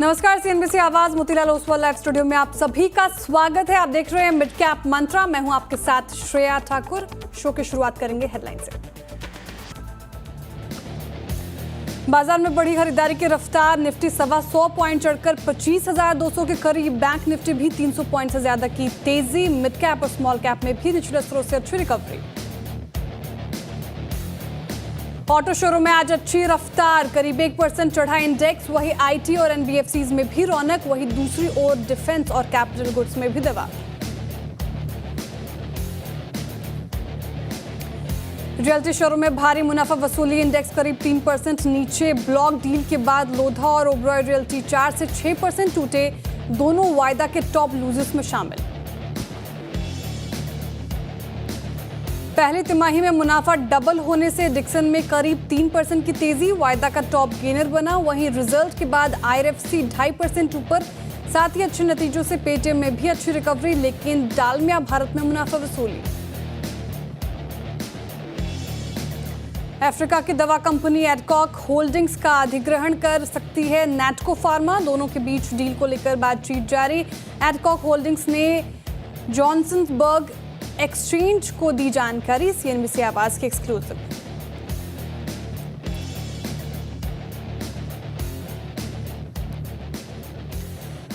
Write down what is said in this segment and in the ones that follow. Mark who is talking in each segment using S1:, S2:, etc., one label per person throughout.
S1: नमस्कार, सीएनबीसी आवाज Motilal Oswal live studio में आप सभी का स्वागत है। आप देख रहे हैं मिड कैप मंत्रा। मैं हूं आपके साथ श्रेया ठाकुर। शो की शुरुआत करेंगे हेडलाइन से। बाजार में बढ़ी खरीदारी की रफ्तार। निफ्टी 125 पॉइंट चढ़कर 25,200 के करीब। बैंक निफ्टी भी 300 पॉइंट से ज्यादा की तेजी। मिड कैप और स्मॉल कैप में भी निचले स्तरों से अच्छी रिकवरी। ऑटो शोरूम में आज अच्छी रफ्तार, करीब 1% चढ़ा इंडेक्स। वही आईटी और एनबीएफसीज में भी रौनक। वही दूसरी ओर डिफेंस और कैपिटल गुड्स में भी दबाव। रियल्टी शोरूम में भारी मुनाफा वसूली। इंडेक्स करीब 3% नीचे। ब्लॉक डील के बाद लोधा और ओबरॉय रियल्टी 4 से 6% टूटे। दोनों वायदा के टॉप लूजर्स में शामिल। पहली तिमाही में मुनाफा डबल होने से डिक्सन में करीब 3% की तेजी। वायदा का टॉप गेनर बना। वहीं रिजल्ट के बाद आईआरएफसी 2.5% ऊपर। साथ ही अच्छे नतीजों से पेटीएम में भी अच्छी रिकवरी, लेकिन डालमिया भारत में मुनाफा वसूली। अफ्रीका की दवा कंपनी एडकॉक होल्डिंग्स का अधिग्रहण कर सकती है नैटको फार्मा। दोनों के बीच डील को लेकर बातचीत जारी। एडकॉक होल्डिंग्स ने जॉनसनबर्ग एक्सचेंज को दी जानकारी। सीएनबीसी आवाज की एक्सक्लूसिव।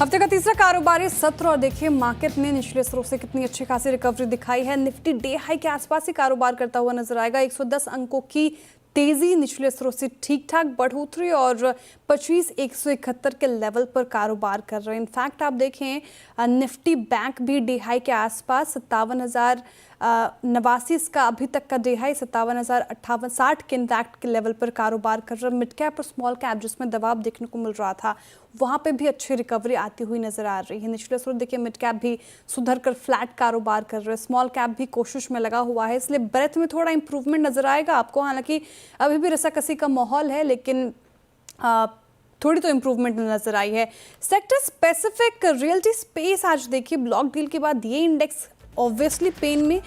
S1: हफ्ते का तीसरा कारोबारी सत्र और देखिए मार्केट ने निचले स्तरों से कितनी अच्छी खासी रिकवरी दिखाई है। निफ्टी डे हाई के आसपास ही कारोबार करता हुआ नजर आएगा। 110 अंकों की तेजी, निचले स्तरों से ठीक ठाक बढ़ोतरी और 25,171 के लेवल पर कारोबार कर रहे हैं। इनफैक्ट आप देखें निफ्टी बैंक भी डे हाई के आसपास 57,089 इसका अभी तक का डे हाई 57,058 के इनफैक्ट के लेवल पर कारोबार कर रहा है। मिड कैप और स्मॉल कैप जिसमें दबाव देखने को मिल रहा था, वहाँ पे भी अच्छी रिकवरी आती हुई नजर आ रही है। निचले स्तर देखिए मिड कैप भी सुधर कर फ्लैट कारोबार कर रहे हैं। स्मॉल कैप भी कोशिश में लगा हुआ है, इसलिए ब्रेथ में थोड़ा इंप्रूवमेंट नजर आएगा आपको। हालांकि अभी भी रसाकसी का माहौल है, लेकिन थोड़ी तो इंप्रूवमेंट नजर आई है। सेक्टर स्पेसिफिक रियल्टी स्पेस आज देखिए ब्लॉक डील के बाद ये इंडेक्स ऑब्वियसली पेन में।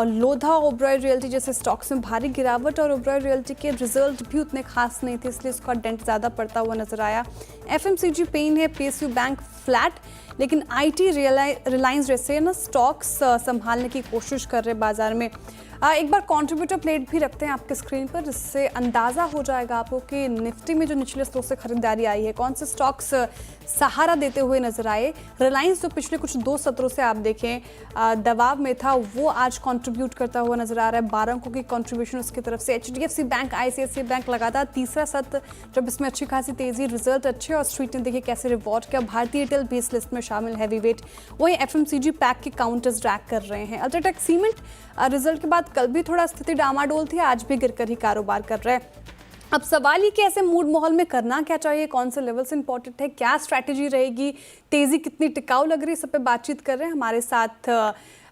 S1: लोधा ओबरॉय रियल्टी जैसे स्टॉक्स में भारी गिरावट और ओबरॉय रियल्टी के रिजल्ट भी उतने खास नहीं थे, इसलिए इसका डेंट ज़्यादा पड़ता हुआ नजर आया। एफएमसीजी पेन है, पीएसयू बैंक फ्लैट, लेकिन आईटी रिलायंस जैसे ना स्टॉक्स संभालने की कोशिश कर रहे बाजार में। एक बार कंट्रीब्यूटर प्लेट भी रखते हैं आपके स्क्रीन पर, जिससे अंदाज़ा हो जाएगा आपको कि निफ्टी में जो निचले स्तरों से खरीदारी आई है, कौन से स्टॉक्स सहारा देते हुए नजर आए। रिलायंस जो पिछले कुछ 2 सत्रों से आप देखें दबाव में था, वो आज कंट्रीब्यूट करता हुआ नजर आ रहा है। 12 अंकों की कंट्रीब्यूशन उसकी तरफ से। एचडीएफसी बैंक, आईसीआईसीआई बैंक लगातार तीसरा सत्र जब इसमें अच्छी खासी तेजी, रिजल्ट अच्छे और स्ट्रीट ने देखिए कैसे रिवॉर्ड किया। भारतीय एयरटेल भी इस लिस्ट में शामिल, हैवी वेट। वहीं एफएमसीजी पैक के काउंटर्स ड्रैग कर रहे हैं। अल्ट्राटेक सीमेंट रिजल्ट के बाद कल भी थोड़ा स्थिति डामाडोल थी, आज भी गिरकर ही कारोबार कर रहे हैं। अब सवाल ये कि ऐसे मूड माहौल में करना क्या चाहिए, कौन से लेवल से इंपॉर्टेंट है, क्या स्ट्रैटेजी रहेगी, तेजी कितनी टिकाऊ लग रही है, सब पे बातचीत कर रहे हैं। हमारे साथ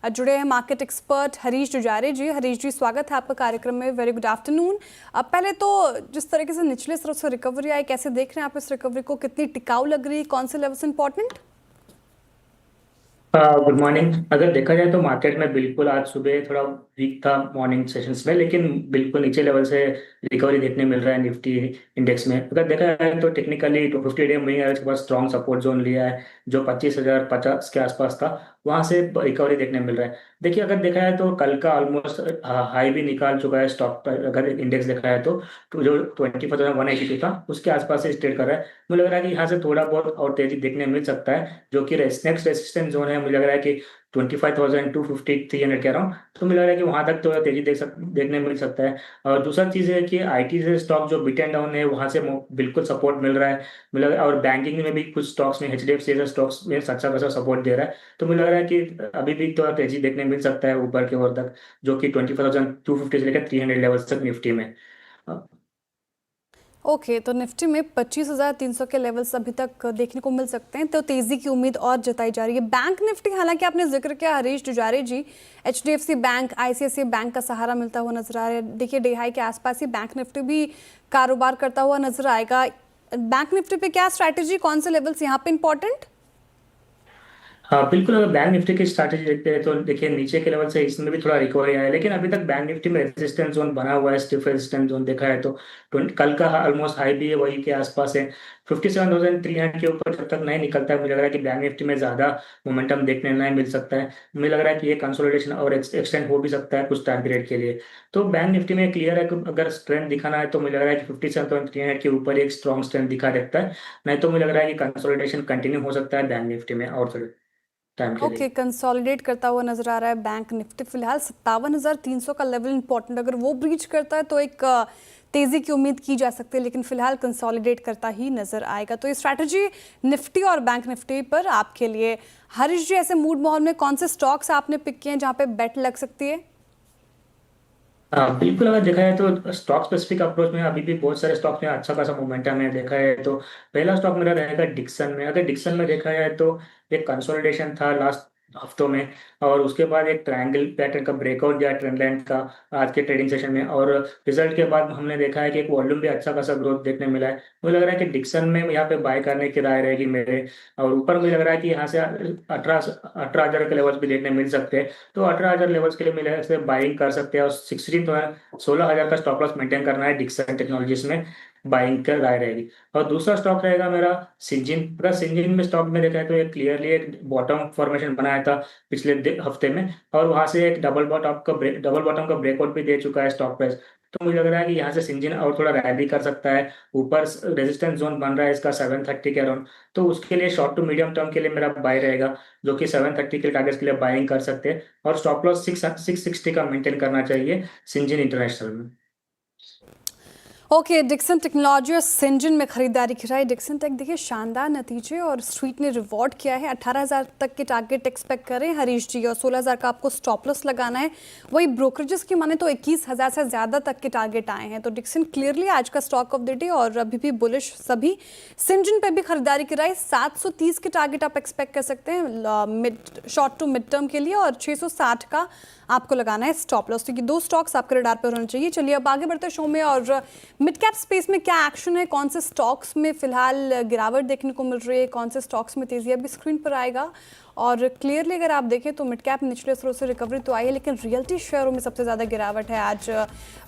S1: जुड़े हैं मार्केट एक्सपर्ट हरीश जुजारे जी। हरीश जी, स्वागत है आपका कार्यक्रम में। Very good afternoon. अब पहले तो जिस तरीके से निचले स्तर से रिकवरी आई, कैसे देख रहे हैं आप इस रिकवरी को, कितनी टिकाऊ लग रही है, कौन से लेवल से इंपॉर्टेंट?
S2: Good morning. अगर देखा जाए तो मार्केट में बिल्कुल आज सुबह थोड़ा वीक था मॉर्निंग सेशंस में, लेकिन बिल्कुल नीचे लेवल से रिकवरी देखने मिल रहा है निफ्टी इंडेक्स में। अगर देखा जाए तो टेक्निकली 250 डे मूविंग एवरेज के पास स्ट्रॉन्ग सपोर्ट जोन लिया है, जो 25,050 के आसपास था, वहां से रिकवरी देखने मिल रहा है। देखिए अगर देखा जाए तो कल का ऑलमोस्ट हाई भी निकाल चुका है स्टॉक पर। अगर इंडेक्स देखा है तो जो 24,182 था उसके आसपास से ट्रेड कर रहा है। मुझे लग रहा है कि यहाँ से थोड़ा बहुत और तेजी देखने मिल सकता है, जो कि नेक्स्ट रेजिस्टेंस जोन है। मुझे लग रहा है कि 25,250 300 के अराउंड, तो मुझे लग रहा है कि वहां तक थोड़ा तेजी देखने मिल सकता है। और दूसरा चीज है कि आईटी से स्टॉक जो बिट एंड डाउन है, वहां से बिल्कुल सपोर्ट मिल रहा है मुझे लग रहा है। और बैंकिंग में भी कुछ स्टॉक्स में, एचडीएफसी जैसे स्टॉक्स में अच्छा खासा सपोर्ट दे रहा है। तो मुझे लग रहा है कि अभी भी थोड़ा तेजी देखने मिल सकता है ऊपर की ओर तक, जो कि 25,250 से लेकर 300 लेवल तक निफ्टी में।
S1: ओके, तो निफ्टी में 25,300 के लेवल्स अभी तक देखने को मिल सकते हैं, तो तेजी की उम्मीद और जताई जा रही है। बैंक निफ्टी, हालांकि आपने जिक्र किया हरीश जुजारे जी, एचडीएफसी बैंक, आईसीआईसीआई बैंक का सहारा मिलता हुआ नजर आ रहा है। देखिए डे हाई के आसपास ही बैंक निफ्टी भी कारोबार करता हुआ नजर आएगा। बैंक निफ्टी पे क्या स्ट्रैटेजी, कौन से लेवल्स यहाँ पे इंपॉर्टेंट?
S2: हाँ बिल्कुल, अगर बैंक निफ्टी की स्ट्रैटेजी देखते हैं तो देखिए नीचे के लेवल से इसमें भी थोड़ा रिकवरी आया है, लेकिन अभी तक बैंक निफ्टी में रेजिस्टेंस जोन बना हुआ है, स्टिफ रेजिस्टेंस जोन देखा है तो 20 कल का ऑलमोस्ट हाई भी है वही के आसपास है। 57,300 के ऊपर जब तक नहीं निकलता है मुझे लग रहा है कि बैंक निफ्टी में ज्यादा मोमेंटम देखने नहीं मिल सकता है। मुझे लग रहा है कि ये कंसोलिडेशन और एक्सटेंड हो भी सकता है कुछ टाइम पीरियड के लिए। तो बैंक निफ्टी में क्लियर है कि अगर स्ट्रेंथ दिखाना है तो मुझे लग रहा है कि 57,300 के ऊपर एक स्ट्रॉन्ग स्ट्रेंथ दिखा देता है। नहीं तो मुझे लग रहा है कि कंसोलिडेशन कंटिन्यू हो सकता है बैंक निफ्टी में और थोड़े टाइम के
S1: ओके,
S2: लिए।
S1: कंसोलिडेट करता हुआ नजर आ रहा है बैंक निफ्टी फिलहाल। 57,300 का लेवल इंपॉर्टेंट, अगर वो ब्रीच करता है तो एक तेजी की उम्मीद की जा सकती है, लेकिन फिलहाल कंसोलिडेट करता ही नजर आएगा। तो ये स्ट्रैटेजी निफ्टी और बैंक निफ्टी पर आपके लिए। हरीश जी, ऐसे मूड माहौल में कौन से स्टॉक्स आपने पिक किए हैं जहां पे बेट लग सकती है?
S2: हाँ बिल्कुल, अगर देखा है तो स्टॉक स्पेसिफिक अप्रोच में अभी भी बहुत सारे स्टॉक में अच्छा खासा मोमेंटम है देखा है तो पहला स्टॉक मेरा रहेगा डिक्सन में। अगर डिक्सन में देखा जाए तो एक कंसोलिडेशन था लास्ट हफ्तों में, और उसके बाद एक ट्रायंगल पैटर्न का ब्रेकआउट दिया ट्रेंड लाइन का आज के ट्रेडिंग सेशन में, और रिजल्ट के बाद हमने देखा है कि एक वॉल्यूम भी अच्छा खासा ग्रोथ देखने मिला है। मुझे लग रहा है कि डिक्सन में यहाँ पे बाय करने की राय रहेगी मेरे। और ऊपर मुझे लग रहा है कि यहाँ से 18,000 के लेवल्स भी देखने मिल सकते हैं। तो 18,000 लेवल्स के लिए मिले से बाइंग कर सकते हैं, और 16,000 का स्टॉप लॉस मेंटेन करना है डिक्सन टेक्नोलॉजीज में, बाइंग कर राय रहेगी। और दूसरा स्टॉक रहेगा मेरा सिंजिन। अगर सिंजिन में स्टॉक में देखा है तो एक क्लियरली एक बॉटम फॉर्मेशन बनाया था पिछले हफ्ते में, और वहां से एक डबल बॉटम का ब्रेकआउट भी दे चुका है स्टॉक प्राइस। तो मुझे लग रहा है कि यहाँ से सिंजिन और थोड़ा रैली कर सकता है। ऊपर रेजिस्टेंस जोन बन रहा है इसका 730 के अराउंड, तो उसके लिए शॉर्ट टू मीडियम टर्म के लिए मेरा बाय रहेगा, जो कि 730 के टारगेट्स के लिए बाइंग कर सकते हैं। और स्टॉप लॉस 660 का मेंटेन करना चाहिए सिंजिन इंटरनेशनल में।
S1: ओके, डिक्सन टेक्नोलॉजी और सिंजन में खरीदारी की राय। डिक्सन टेक देखिए शानदार नतीजे और स्ट्रीट ने रिवॉर्ड किया है। 18,000 तक के टारगेट एक्सपेक्ट करें हरीश जी, और 16,000 का आपको स्टॉप लॉस लगाना है। वही ब्रोकरेजेस की माने तो 21,000 से ज़्यादा तक के टारगेट आए हैं। तो डिक्सन क्लियरली आज का स्टॉक ऑफ द डे और अभी भी बुलिश सभी। सिंजन पे भी खरीदारी की राय। 730 के टारगेट आप एक्सपेक्ट कर सकते हैं mid short to mid term के लिए, और 660 का आपको लगाना है स्टॉप लॉस। क्योंकि दो स्टॉक्स आपके रडार पर होने चाहिए। चलिए अब आगे बढ़ते हैं शो में, और मिड कैप स्पेस में क्या एक्शन है, कौन से स्टॉक्स में फिलहाल गिरावट देखने को मिल रही है, कौन से स्टॉक्स में तेजी, अभी स्क्रीन पर आएगा। और क्लियरली अगर आप देखें तो मिड कैप निचले स्तरों से रिकवरी तो आई है, लेकिन रियल्टी शेयरों में सबसे ज़्यादा गिरावट है। आज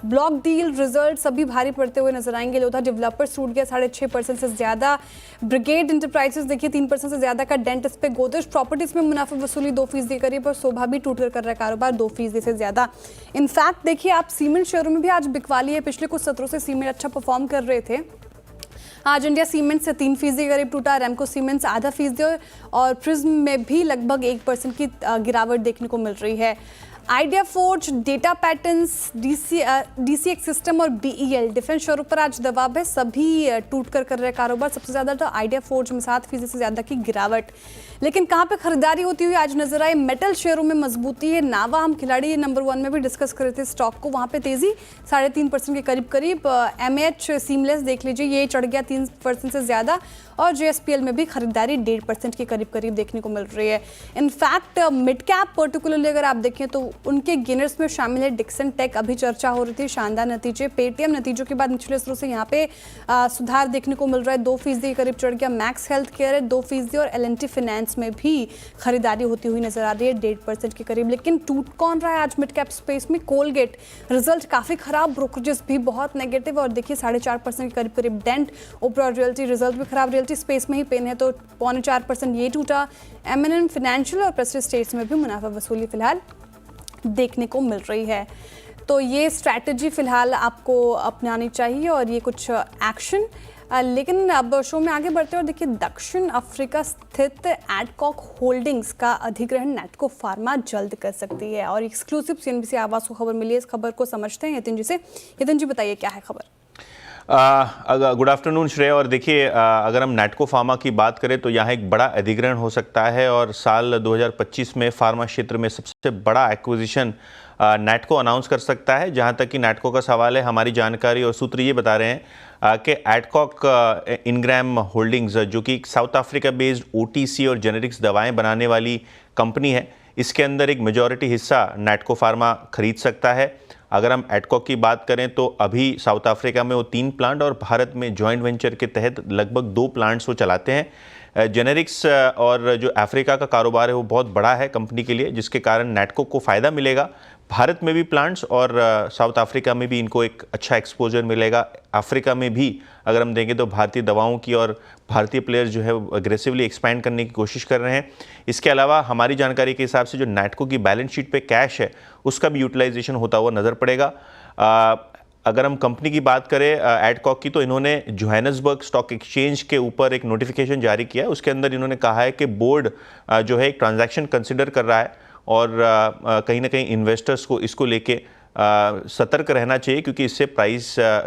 S1: ब्लॉक डील रिजल्ट सभी भारी पड़ते हुए नजर आएंगे। लोधा डेवलपर्स टूट गया 6.5% से ज़्यादा। ब्रिगेड इंटरप्राइजेस देखिए 3% से ज़्यादा का डेंट इस पे। गोदरेज प्रॉपर्टीज में मुनाफा वसूली 2% करीब, और शोभा भी टूट कर रहा है कारोबार 2% से ज़्यादा। इनफैक्ट देखिए आप सीमेंट शेयरों में भी आज बिकवाली है। पिछले कुछ सत्रों से सीमेंट अच्छा परफॉर्म कर रहे थे। आज इंडिया सीमेंट से 3% करीब टूटा, रेमको सीमेंट्स आधा फीसदी, और प्रिज्म में भी लगभग 1% की गिरावट देखने को मिल रही है। Idea forge, data patterns, DCX system और बीईएल डिफेंस शेयरों पर आज दबाव है। सभी टूट कर रहे कारोबार। सबसे ज़्यादा तो आइडिया फोर्ज में 7% से ज़्यादा की गिरावट। लेकिन कहाँ पे खरीदारी होती हुई आज नजर आई? मेटल शेयरों में मजबूती है। नावा हम खिलाड़ी नंबर 1 में भी डिस्कस कर रहे थे स्टॉक को, वहाँ पे तेजी 3.5% के करीब। एमएच सीमलेस देख लीजिए, ये चढ़ गया 3% से ज़्यादा, और जेएसपीएल में भी खरीदारी 1.5% के करीब देखने को मिल रही है। इनफैक्ट मिड कैप पर्टिकुलरली अगर आप देखें तो उनके गेनर्स में शामिल है डिक्सन टेक। अभी चर्चा हो रही थी, शानदार नतीजे। पेटीएम नतीजों के बाद निचले स्तरों से यहाँ पे सुधार देखने को मिल रहा है, 2% के करीब चढ़ गया। मैक्स हेल्थ केयर है 2%, और एलएनटी फाइनेंस में भी खरीदारी होती हुई नजर आ रही है 1.5% के करीब। लेकिन टूट कौन रहा है आज मिड कैप स्पेस में? कोलगेट रिजल्ट काफी खराब, ब्रोकरेजेस भी बहुत नेगेटिव, और देखिए 4.5% के करीब डेंट। ओबरॉय रियल्टी रिजल्ट भी खराब, रियल्टी स्पेस में ही पेन है तो 0.25% ये टूटा। एमएनएम फाइनेंशियल और प्रेस्टीज स्टेट्स में भी मुनाफा वसूली फिलहाल देखने को मिल रही है। तो ये स्ट्रैटेजी फिलहाल आपको अपनानी चाहिए, और ये कुछ एक्शन। लेकिन अब शो में आगे बढ़ते हैं और देखिए दक्षिण अफ्रीका स्थित एडकॉक होल्डिंग्स का अधिग्रहण नैटको फार्मा जल्द कर सकती है, और एक्सक्लूसिव सीएनबीसी आवाज को खबर मिली है। इस खबर को समझते हैं यतिन जी से। यतिन जी बताइए क्या है खबर?
S3: गुड आफ्टरनून श्रेय। और देखिए अगर हम नैटको फार्मा की बात करें तो यहाँ एक बड़ा अधिग्रहण हो सकता है, और साल 2025 में फार्मा क्षेत्र में सबसे बड़ा एक्विजिशन नैटको अनाउंस कर सकता है। जहाँ तक कि नैटको का सवाल है, हमारी जानकारी और सूत्र ये बता रहे हैं कि एडकॉक इनग्राम होल्डिंग्स, जो कि साउथ अफ्रीका बेस्ड ओटीसी और जेनेरिक्स दवाएं बनाने वाली कंपनी है, इसके अंदर एक मेजॉरिटी हिस्सा नैटको फार्मा खरीद सकता है। अगर हम एडकॉक की बात करें तो अभी साउथ अफ्रीका में वो 3 प्लांट और भारत में जॉइंट वेंचर के तहत लगभग 2 प्लांट्स वो चलाते हैं। जेनेरिक्स और जो अफ्रीका का कारोबार है वो बहुत बड़ा है कंपनी के लिए, जिसके कारण नैटको को फ़ायदा मिलेगा। भारत में भी प्लांट्स और साउथ अफ्रीका में भी इनको एक अच्छा एक्सपोजर मिलेगा। अफ्रीका में भी अगर हम देखें तो भारतीय दवाओं की और भारतीय प्लेयर्स जो है अग्रेसिवली एक्सपैंड करने की कोशिश कर रहे हैं। इसके अलावा हमारी जानकारी के हिसाब से जो नैटको की बैलेंस शीट पे कैश है उसका भी यूटिलाइजेशन होता हुआ नज़र पड़ेगा। अगर हम कंपनी की बात करें एडकॉक की, तो इन्होंने जोहानिसबर्ग स्टॉक एक्सचेंज के ऊपर एक नोटिफिकेशन जारी किया है। उसके अंदर इन्होंने कहा है कि बोर्ड जो है एक ट्रांजैक्शन कंसिडर कर रहा है और कहीं ना कहीं इन्वेस्टर्स को इसको लेके सतर्क रहना चाहिए, क्योंकि इससे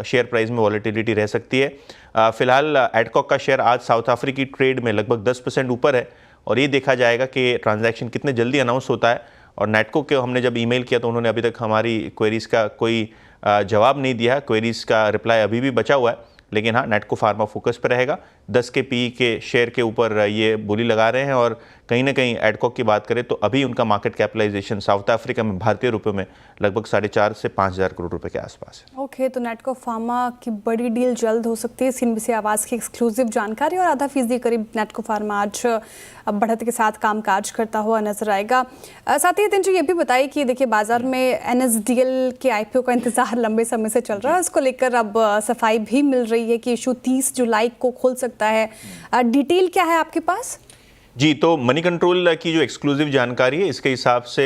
S3: शेयर प्राइस में वॉलेटिलिटी रह सकती है। फिलहाल एडकॉक का शेयर आज साउथ अफ्रीकी ट्रेड में लगभग 10% ऊपर है और ये देखा जाएगा कि ट्रांजैक्शन कितने जल्दी अनाउंस होता है। और नैटको के हमने जब ईमेल किया तो उन्होंने अभी तक हमारी क्वेरीज का कोई जवाब नहीं दिया। क्वेरीज का रिप्लाई अभी भी बचा हुआ है, लेकिन हाँ, नैटको फार्मा फोकस पर रहेगा। 10 के पी के शेयर के ऊपर ये बोली लगा रहे हैं और कहीं ना कहीं एडकॉक की बात करें तो अभी उनका मार्केट कैपिटलाइजेशन साउथ अफ्रीका में भारतीय रुपयों में लगभग 4.5 से 5,000 करोड़ रुपए के आसपास है।
S1: ओके, तो नैटको फार्मा की बड़ी डील जल्द हो सकती है। सीएनबीसी आवाज़ की एक्सक्लूसिव जानकारी और आधा फीसदी करीब नैटको फार्मा आज बढ़त के साथ कामकाज करता हुआ नजर आएगा। साथ ही ये भी बताइए कि देखिए बाजार में एनएसडीएल के आईपीओ का इंतजार लंबे समय से चल रहा है, इसको लेकर अब सफाई भी मिल रही है कि इशू 30 जुलाई को खुल सकता है। डिटेल क्या है आपके पास?
S3: जी, तो मनी कंट्रोल की जो एक्सक्लूसिव जानकारी है इसके हिसाब से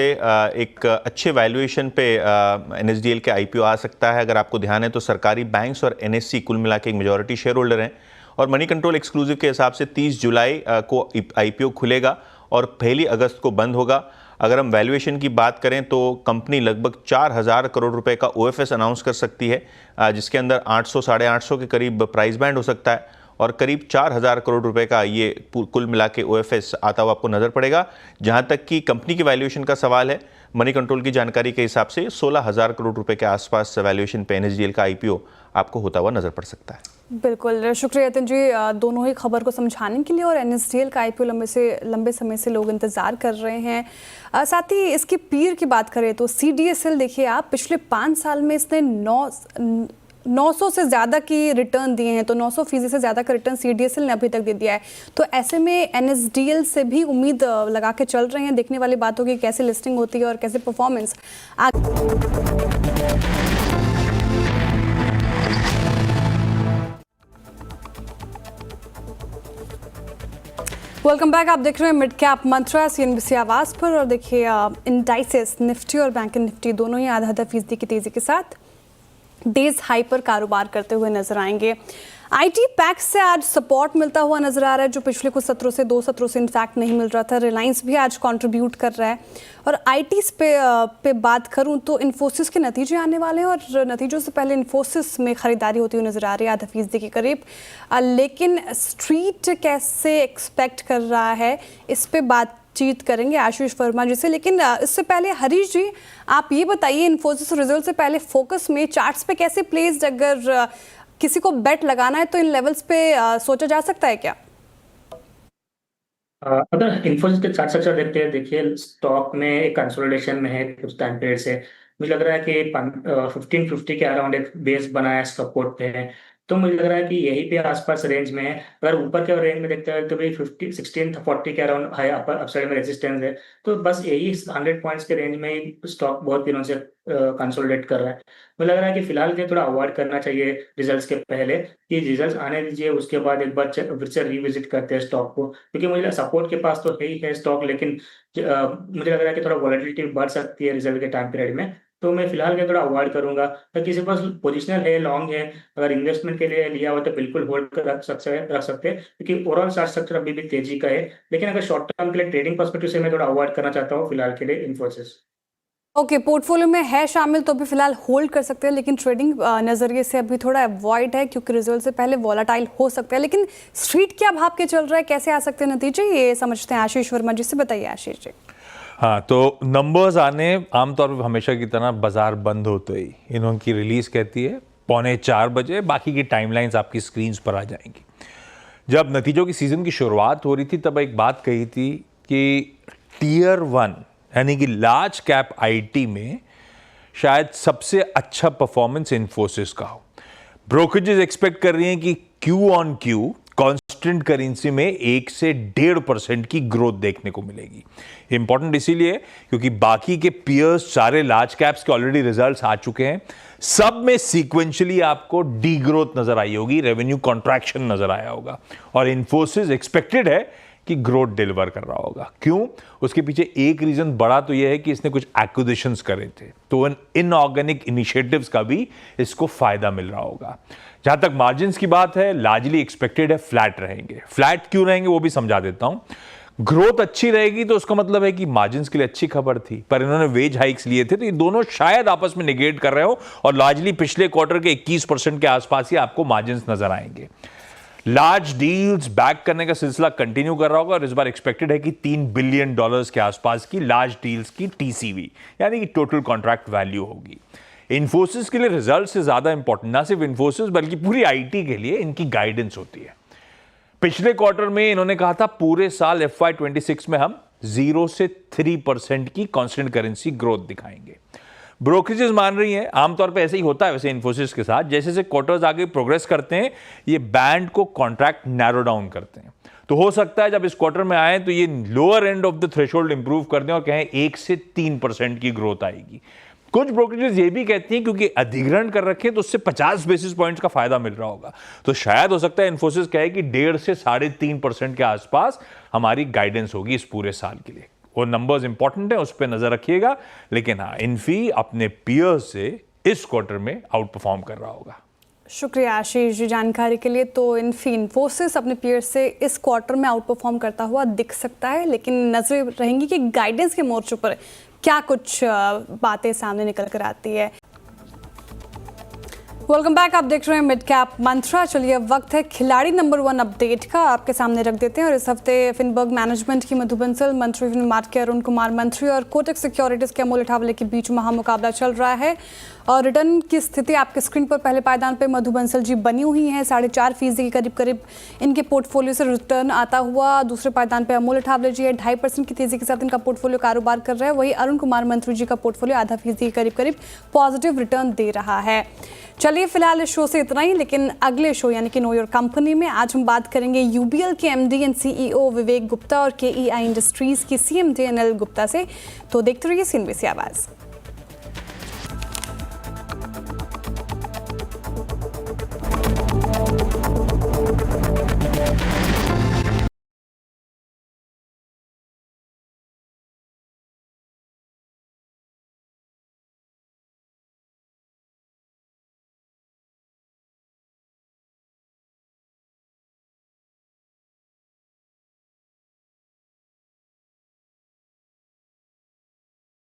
S3: एक अच्छे वैल्यूएशन पे एनएसडीएल के आईपीओ आ सकता है। अगर आपको ध्यान है तो सरकारी बैंक्स और एनएससी कुल मिला के एक मेजॉरिटी शेयर होल्डर हैं और मनी कंट्रोल एक्सक्लूसिव के हिसाब से 30 जुलाई को आईपीओ खुलेगा और 1 अगस्त को बंद होगा। अगर हम वैल्यूएशन की बात करें तो कंपनी लगभग 4,000 करोड़ रुपए का ओएफएस अनाउंस कर सकती है, जिसके अंदर 800 साढ़े 800 के करीब प्राइस बैंड हो सकता है और करीब 4,000 करोड़ रुपए का ये कुल मिला के ओएफएस आता हुआ आपको नजर पड़ेगा। जहां तक कि कंपनी की वैल्यूएशन का सवाल है, मनी कंट्रोल की जानकारी के हिसाब से 16,000 करोड़ रुपए के आसपास वैल्यूएशन पे एनएसडीएल का आईपीओ आपको होता हुआ नजर पड़ सकता है।
S1: बिल्कुल, शुक्रिया यतिन जी दोनों ही खबर को समझाने के लिए। और एनएसडीएल का आईपीओ लंबे समय से लोग इंतजार कर रहे हैं। साथ ही इसकी पीर की बात करें तो सीडीएसएल देखिए आप, पिछले 5 साल में इसने 900 से ज़्यादा की रिटर्न दिए हैं, तो 900% से ज़्यादा का रिटर्न सीडीएसएल ने अभी तक दे दिया है। तो ऐसे में एनएसडीएल से भी उम्मीद लगा के चल रहे हैं। देखने वाली बात होगी कैसे लिस्टिंग होती है और कैसे परफॉर्मेंस। वेलकम बैक, आप देख रहे हैं मिड कैप मंत्रा सीएनबीसी आवाज़ पर। और देखिए इंडाइसेस निफ्टी और बैंक निफ्टी दोनों ही आधा फीसदी की तेज़ी के साथ डेज हाई पर कारोबार करते हुए नजर आएंगे। आईटी पैक्स से आज सपोर्ट मिलता हुआ नजर आ रहा है, जो पिछले कुछ सत्रों से 2 सत्रों से इनफैक्ट नहीं मिल रहा था। रिलायंस भी आज कंट्रीब्यूट कर रहा है। और आईटी पे बात करूं तो इन्फोसिस के नतीजे आने वाले हैं और नतीजों से पहले इन्फोसिस में खरीदारी होती हुई नजर आ रही है आधा फीसदी के करीब। लेकिन स्ट्रीट कैसे एक्सपेक्ट कर रहा है, इस पे बातचीत करेंगे आशीष वर्मा जी से। लेकिन इससे पहले हरीश जी, आप ये बताइए, इन्फोसिस रिजल्ट से पहले फोकस में चार्ट्स पे कैसे प्लेस्ड, अगर किसी को बेट लगाना है तो इन लेवल्स पे सोचा जा सकता है क्या?
S2: अगर इन्फोसिस के चार्ट स्ट्रक्चर देखते हैं, देखिए स्टॉक में एक कंसोलिडेशन में है कुछ टाइम पीरियड से। मुझे लग रहा है कि 1550 के अराउंड एक बेस बनाया सपोर्ट पे है, तो मुझे लग रहा है कि यही पे आसपास रेंज में है। अगर ऊपर के रेंज में देखते हैं तो भाई 1640 के अराउंड हाई अपर अपसाइड में रेजिस्टेंस है। तो बस यही 100 पॉइंट्स के रेंज में ही स्टॉक बहुत दिनों से कंसोलिडेट कर रहा है। मुझे लग रहा है कि फिलहाल के थोड़ा अवॉइड करना चाहिए रिजल्ट्स के पहले, कि रिजल्ट्स आने दीजिए, उसके बाद एक बार फिर से रिविजिट करते हैं स्टॉक को, क्योंकि मुझे सपोर्ट के पास तो है ही है स्टॉक, लेकिन मुझे लग रहा है कि थोड़ा वॉलेटिलिटी बढ़ सकती है रिजल्ट के टाइम पीरियड में। तो मैं फिलहाल के थोड़ा अवॉइड करूंगा। तो किसी पास पोजिशनल है, लॉन्ग है, अगर इन्वेस्टमेंट के लिए लिया हो तो बिल्कुल होल्ड कर रख सकते हैं, क्योंकि ओवरऑल चार्ट स्ट्रक्चर अभी भी तेजी का है। लेकिन अगर शॉर्ट टर्म के लिए ट्रेडिंग पर्सपेक्टिव से मैं थोड़ा अवॉइड करना चाहता हूँ फिलहाल के लिए इन्फोसिस।
S1: ओके, पोर्टफोलियो में है शामिल तो अभी फिलहाल होल्ड कर सकते हैं, लेकिन ट्रेडिंग नजरिए से अभी थोड़ा अवॉइड है, क्योंकि रिजल्ट से पहले वॉलेटाइल हो सकता है। लेकिन स्ट्रीट क्या भाव के चल रहा है, कैसे आ सकते हैं नतीजे, ये समझते हैं आशीष वर्मा जी से। बताइए आशीष जी।
S4: हाँ, तो नंबर्स आने आमतौर पर हमेशा की तरह बाजार बंद होते ही इन्होंने रिलीज कहती है 3:45 बजे, बाकी की टाइमलाइंस आपकी स्क्रीन्स पर आ जाएंगी। जब नतीजों की सीजन की शुरुआत हो रही थी तब एक बात कही थी कि टियर 1 यानी कि लार्ज कैप आईटी में शायद सबसे अच्छा परफॉर्मेंस इन्फोसिस का हो। ब्रोकरेजेस एक्सपेक्ट कर रही हैं कि Q on Q constant currency में 1 से 1.5% की ग्रोथ देखने को मिलेगी। इंपॉर्टेंट इसीलिए क्योंकि बाकी के पीयर्स सारे लार्ज कैप्स के ऑलरेडी रिजल्ट्स आ चुके हैं, सब में सीक्वेंशियली आपको डी ग्रोथ नजर आई होगी, रेवेन्यू कॉन्ट्रैक्शन नजर आया होगा, और इन्फोसिस एक्सपेक्टेड है कि ग्रोथ डिलीवर कर रहा होगा। क्यों? उसके पीछे एक रीजन बड़ा तो यह है कि इसने कुछ एक्विजिशंस करे थे, तो इनऑर्गेनिक इनिशिएटिव्स का भी इसको फायदा मिल रहा होगा। जहां तक मार्जिन्स की बात है, लार्जली एक्सपेक्टेड है फ्लैट रहेंगे। फ्लैट क्यों रहेंगे वो भी समझा देता हूं। ग्रोथ अच्छी रहेगी तो उसका मतलब है कि मार्जिन्स के लिए अच्छी खबर थी, पर इन्होंने वेज हाइक्स लिए थे तो ये दोनों शायद आपस में निगेट कर रहे हो, और लार्जली पिछले क्वार्टर के 21% के आसपास ही आपको मार्जिन्स नजर आएंगे। लार्ज डील्स बैक करने का सिलसिला कंटिन्यू कर रहा होगा, और इस बार एक्सपेक्टेड है कि $3 बिलियन के आसपास की लार्ज डील्स की टीसीवी यानी कि टोटल कॉन्ट्रैक्ट वैल्यू होगी। इन्फोसिस के लिए रिजल्ट से ज्यादा इंपॉर्टेंट ना सिर्फ इन्फोसिस बल्कि पूरी आईटी के लिए इनकी गाइडेंस होती है। पिछले क्वार्टर में इन्होंने कहा था पूरे साल FY26 में हम 0 से 3% की कांस्टेंट करेंसी ग्रोथ दिखाएंगे। ब्रोकरेजेस मान रही हैं, आमतौर पे ऐसे ही होता है वैसे इन्फोसिस के साथ, जैसे जैसे क्वार्टर्स आगे प्रोग्रेस करते हैं ये बैंड को कॉन्ट्रैक्ट नैरो डाउन करते हैं। तो हो सकता है जब इस क्वार्टर में आए तो ये lower end of the threshold improve कर दें और कहें 1 से 3% की ग्रोथ आएगी। कुछ ब्रोकरेजेस ये भी कहती हैं क्योंकि अधिग्रहण कर रखे तो उससे 50 बेसिस पॉइंट्स का फायदा मिल रहा होगा, तो शायद हो सकता है इन्फोसिस कहे कि 1.5 से 3.5% के आसपास हमारी गाइडेंस होगी इस पूरे साल के लिए। वो नंबर्स इंपॉर्टेंट है, उस पर नजर रखिएगा, लेकिन हाँ इन्फी अपने पीयर्स से इस क्वार्टर में आउट परफॉर्म कर रहा होगा।
S1: शुक्रिया आशीष जी जानकारी के लिए। तो इन्फोसिस अपने पीयर से इस क्वार्टर में आउट परफॉर्म करता हुआ दिख सकता है, लेकिन नजरें रहेंगी कि गाइडेंस के मोर्चे पर क्या कुछ बातें सामने निकल कर आती है। वेलकम बैक, आप देख रहे हैं मिड कैप मंत्रा। चलिए अब वक्त है खिलाड़ी नंबर 1 अपडेट का, आपके सामने रख देते हैं। और इस हफ्ते फिनबर्ग मैनेजमेंट की मधु बंसल, मंत्री मार्ट के अरुण कुमार मंत्री और कोटक सिक्योरिटीज के अमोल अठावले के बीच महामुकाबला चल रहा है। और रिटर्न की स्थिति आपके स्क्रीन पर पहले पायदान पे मधु बंसल जी बनी हुई हैं, 4.5% के करीब इनके पोर्टफोलियो से रिटर्न आता हुआ। दूसरे पायदान पे अमोल अठावले जी है, 2.5% की तेजी के साथ इनका पोर्टफोलियो कारोबार कर रहा है। वही अरुण कुमार मंत्री जी का पोर्टफोलियो 0.5% के करीब पॉजिटिव रिटर्न दे रहा है। चलिए फिलहाल इस शो से इतना ही, लेकिन अगले शो यानी कि नो योर कंपनी में आज हम बात करेंगे यूबीएल के एमडी एंड सीईओ विवेक गुप्ता और केईआई इंडस्ट्रीज की सीएमडी अनिल गुप्ता से। तो देखते रहिए CNBC आवाज़।